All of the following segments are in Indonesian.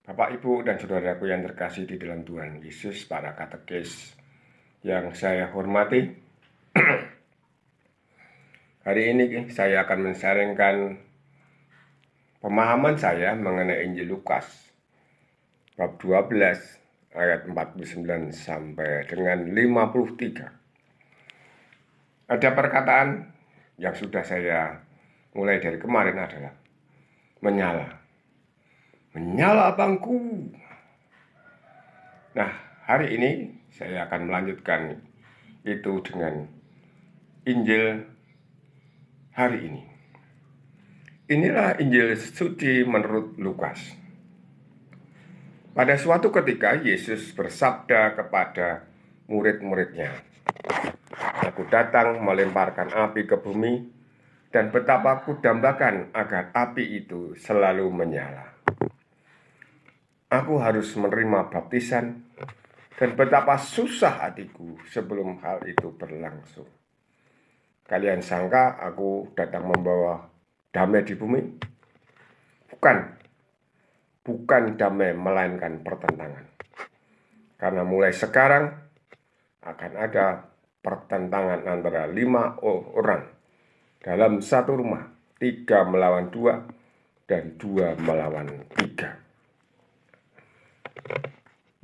Bapak, Ibu, dan saudaraku yang terkasih di dalam Tuhan Yesus, para katekis yang saya hormati. Hari ini saya akan men-sharingkan pemahaman saya mengenai Injil Lukas bab 12 ayat 49 sampai dengan 53. Ada perkataan yang sudah saya mulai dari kemarin adalah menyala bangku. Nah, hari ini saya akan melanjutkan itu dengan Injil hari ini. Inilah Injil suci menurut Lukas. Pada suatu ketika Yesus bersabda kepada murid-muridnya, "Aku datang melemparkan api ke bumi, dan betapa aku dambakan agar api itu selalu menyala. Aku harus menerima baptisan, dan betapa susah hatiku sebelum hal itu berlangsung. Kalian sangka aku datang membawa damai di bumi? Bukan damai, melainkan pertentangan. Karena mulai sekarang akan ada pertentangan antara 5 orang dalam satu rumah, 3 melawan 2, dan 2 melawan 3.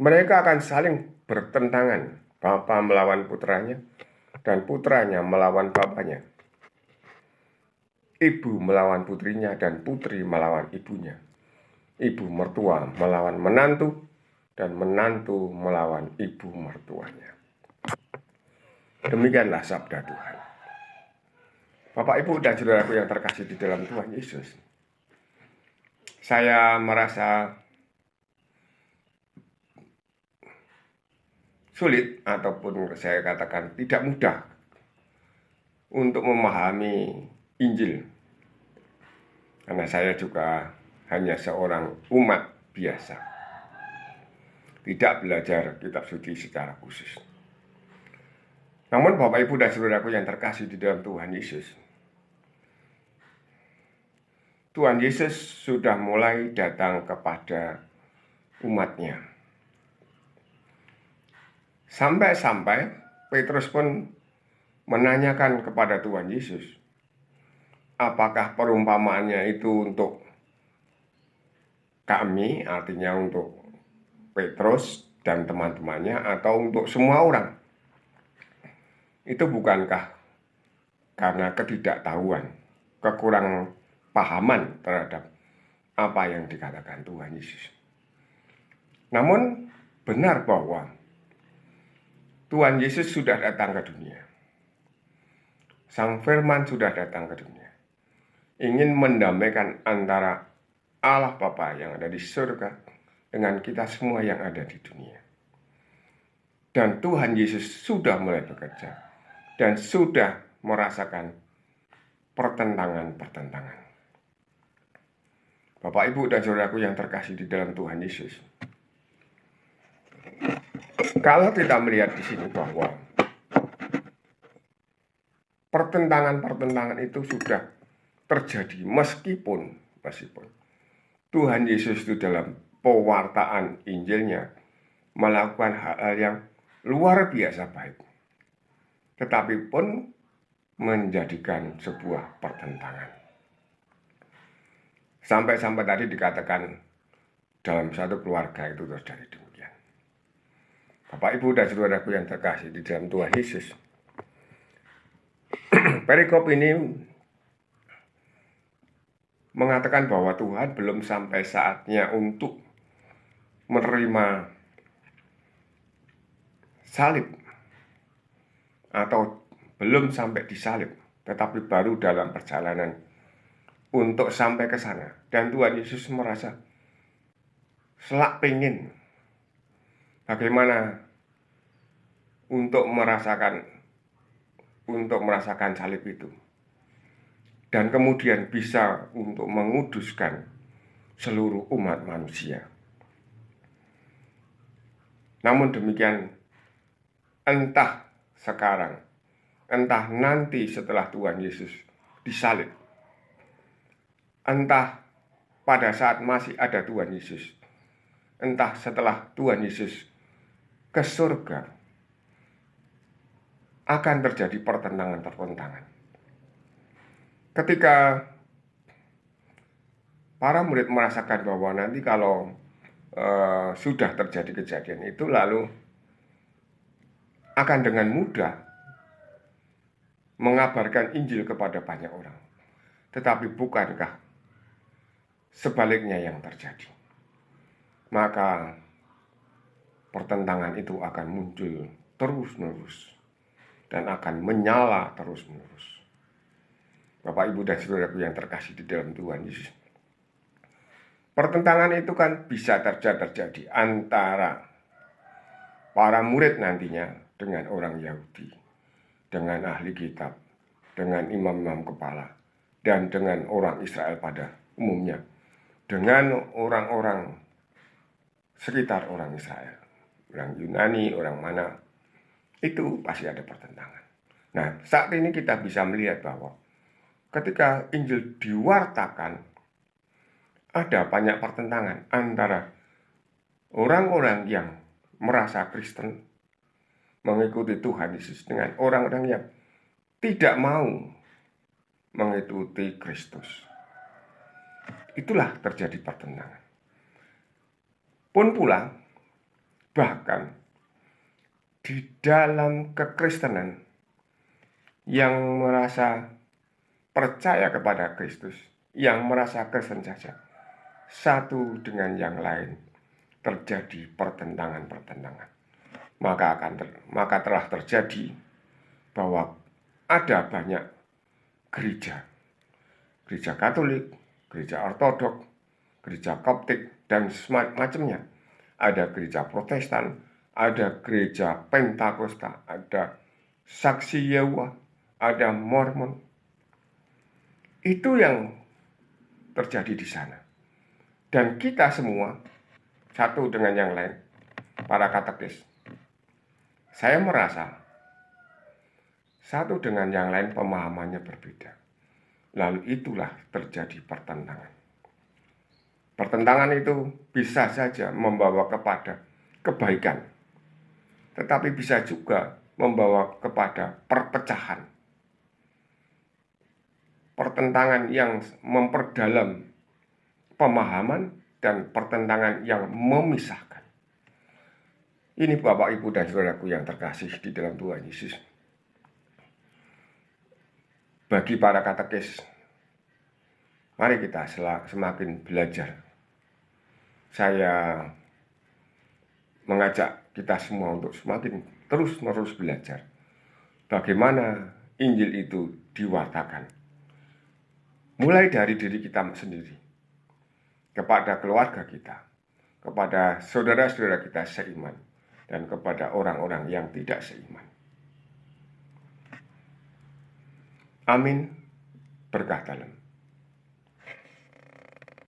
Mereka akan saling bertentangan, bapa melawan putranya, dan putranya melawan bapaknya, ibu melawan putrinya, dan putri melawan ibunya, ibu mertua melawan menantu, dan menantu melawan ibu mertuanya." Demikianlah sabda Tuhan. Bapak, Ibu, dan saudaraku yang terkasih di dalam Tuhan Yesus, saya merasa sulit ataupun saya katakan tidak mudah untuk memahami Injil, karena saya juga hanya seorang umat biasa, tidak belajar kitab suci secara khusus. Namun Bapak, Ibu, dan saudaraku yang terkasih di dalam Tuhan Yesus, Tuhan Yesus sudah mulai datang kepada umatnya. Sampai-sampai Petrus pun menanyakan kepada Tuhan Yesus, apakah perumpamaannya itu untuk kami, artinya untuk Petrus dan teman-temannya, atau untuk semua orang? Itu bukankah karena ketidaktahuan, kekurangan pahaman terhadap apa yang dikatakan Tuhan Yesus? Namun benar bahwa Tuhan Yesus sudah datang ke dunia. Sang Firman sudah datang ke dunia, ingin mendamaikan antara Allah Bapa yang ada di surga dengan kita semua yang ada di dunia. Dan Tuhan Yesus sudah mulai bekerja dan sudah merasakan pertentangan-pertentangan. Bapak, Ibu, dan saudaraku yang terkasih di dalam Tuhan Yesus, kalau kita melihat di sini bahwa pertentangan-pertentangan itu sudah terjadi meskipun Tuhan Yesus itu dalam pewartaan Injilnya melakukan hal-hal yang luar biasa baik, tetapi pun menjadikan sebuah pertentangan. Sampai-sampai tadi dikatakan dalam satu keluarga itu terjadi demikian. Bapak, Ibu, dan saudaraku yang terkasih di dalam Tuhan Yesus, perikop ini mengatakan bahwa Tuhan belum sampai saatnya untuk menerima salib, atau belum sampai disalib, tetapi baru dalam perjalanan untuk sampai ke sana. Dan Tuhan Yesus merasa selak pengen bagaimana untuk merasakan salib itu, dan kemudian bisa untuk menguduskan seluruh umat manusia. Namun demikian, entah sekarang, entah nanti setelah Tuhan Yesus disalib, entah pada saat masih ada Tuhan Yesus, entah setelah Tuhan Yesus ke surga, akan terjadi pertentangan-pertentangan. Ketika para murid merasakan bahwa nanti kalau sudah terjadi kejadian itu, lalu akan dengan mudah mengabarkan Injil kepada banyak orang. Tetapi bukankah sebaliknya yang terjadi? Maka pertentangan itu akan muncul terus-menerus dan akan menyala terus-menerus. Bapak, Ibu, dan saudaraku yang terkasih di dalam Tuhan Yesus, pertentangan itu kan bisa terjadi antara para murid nantinya dengan orang Yahudi, dengan ahli kitab, dengan imam-imam kepala, dan dengan orang Israel pada umumnya, dengan orang-orang sekitar orang Israel, orang Yunani, orang mana, itu pasti ada pertentangan. Nah, saat ini kita bisa melihat bahwa ketika Injil diwartakan, ada banyak pertentangan antara orang-orang yang merasa Kristen, mengikuti Tuhan Yesus, dengan orang-orang yang tidak mau mengikuti Kristus. Itulah terjadi pertentangan. Pun pula, bahkan di dalam kekristenan yang merasa percaya kepada Kristus, yang merasa Kristen saja, satu dengan yang lain terjadi pertentangan-pertentangan. Maka telah terjadi bahwa ada banyak gereja Katolik, gereja Ortodok, gereja Koptik, dan semacamnya. Ada gereja Protestan, ada gereja Pentakosta, ada Saksi Yehova, ada Mormon. Itu yang terjadi di sana. Dan kita semua, satu dengan yang lain, para katekis, saya merasa satu dengan yang lain pemahamannya berbeda. Lalu itulah terjadi pertentangan. Pertentangan itu bisa saja membawa kepada kebaikan, tetapi bisa juga membawa kepada perpecahan. Pertentangan yang memperdalam pemahaman dan pertentangan yang memisahkan. Ini Bapak, Ibu, dan saudaraku yang terkasih di dalam Tuhan Yesus. Bagi para katekis, mari kita semakin belajar. Saya mengajak kita semua untuk semakin terus-menerus belajar bagaimana Injil itu diwartakan. Mulai dari diri kita sendiri, kepada keluarga kita, kepada saudara-saudara kita seiman, dan kepada orang-orang yang tidak seiman. Amin. Berkah dalam.